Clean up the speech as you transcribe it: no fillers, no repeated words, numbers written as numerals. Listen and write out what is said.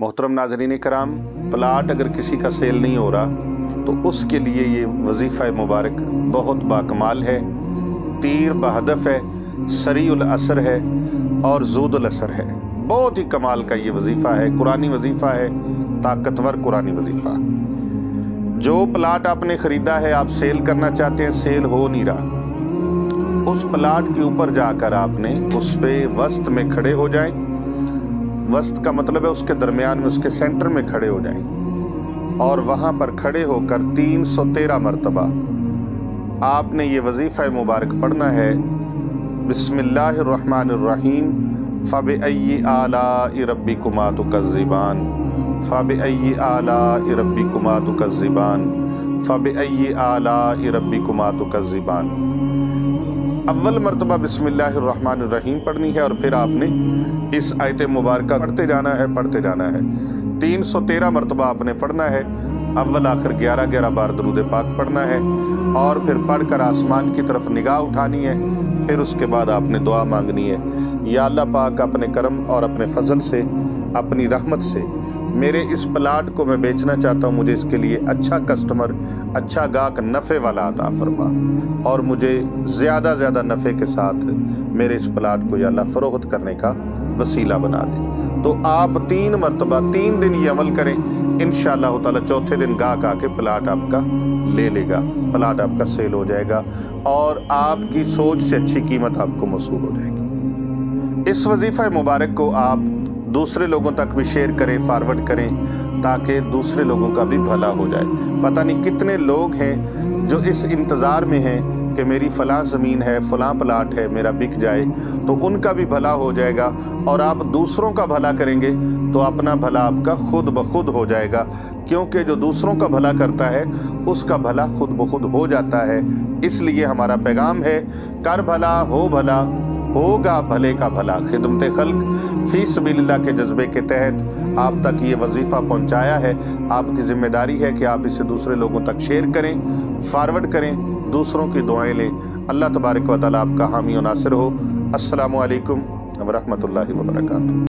मोहतरम नाज़रीन कराम, प्लाट अगर किसी का सेल नहीं हो रहा तो उसके लिए ये वजीफ़ा मुबारक बहुत बाकमाल है, तीर बहदफ है, सरीउल असर है और ज़ूदुल असर है। बहुत ही कमाल का ये वजीफ़ा है, कुरानी वजीफ़ा है, ताकतवर कुरानी वजीफ़ा। जो प्लाट आपने ख़रीदा है, आप सेल करना चाहते हैं, सेल हो नहीं रहा, उस प्लाट के ऊपर जाकर आपने उस पे वस्त में खड़े हो जाएं। वस्त का मतलब है उसके दरमियान में, उसके सेंटर में खड़े हो जाएं और वहाँ पर खड़े होकर 313 मरतबा आपने ये वजीफ़ा मुबारक पढ़ना है। बिस्मिल्लाहिर्रहमानिर्रहीम, फ़बिअय्यि आलाइ रब्बिकुमा तुकज़्ज़िबान, फ़बिअय्यि आलाइ रब्बिकुमा तुकज़्ज़िबान, फ़बिअय्यि आलाइ रब्बिकुमा तुकज़्ज़िबान। अव्वल मरतबा बिस्मिल्लाहिर्रहमानिर्रहीम पढ़नी है और फिर आपने इस आयत मुबारक पढ़ते जाना है। 313 मरतबा आपने पढ़ना है। अव्वल आखिर 11-11 बार दरूद पाक पढ़ना है और फिर पढ़कर आसमान की तरफ निगाह उठानी है। फिर उसके बाद आपने दुआ मांगनी है, या अल्लाह पाक अपने करम और अपने फजल से, अपनी रहमत से मेरे इस प्लाट को मैं बेचना चाहता हूँ, मुझे इसके लिए अच्छा कस्टमर, अच्छा गाहक, नफ़े वाला अता फरमा और मुझे ज़्यादा नफ़े के साथ मेरे इस प्लाट को या अल्लाह फ़रोख्त करने का वसीला बना दे। तो आप 3 मरतबा 3 दिन ये अमल करें, इंशाअल्लाह ताला चौथे दिन गाहक आके प्लाट आपका ले लेगा, प्लाट आपका सेल हो जाएगा और आपकी सोच से अच्छी कीमत आपको मौसूल हो जाएगी। इस वजीफ़ा मुबारक को आप दूसरे लोगों तक भी शेयर करें, फॉरवर्ड करें, ताकि दूसरे लोगों का भी भला हो जाए। पता नहीं कितने लोग हैं जो इस इंतज़ार में हैं कि मेरी फ़लाँ ज़मीन है, फ़लाँ प्लाट है, मेरा बिक जाए, तो उनका भी भला हो जाएगा और आप दूसरों का भला करेंगे तो अपना भला आपका खुद ब खुद हो जाएगा, क्योंकि जो दूसरों का भला करता है उसका भला खुद ब खुद हो जाता है। इसलिए हमारा पैगाम है, कर भला हो भला, होगा भले का भला। खिदमत खल्क फी सबीलिल्लाह के जज्बे के तहत आप तक ये वजीफ़ा पहुंचाया है। आपकी ज़िम्मेदारी है कि आप इसे दूसरे लोगों तक शेयर करें, फॉरवर्ड करें, दूसरों की दुआएं लें। अल्लाह तबारक व तआला आपका हामी और नासिर हो। अस्सलामु अलैकुम व रहमतुल्लाहि व बरकातुहू।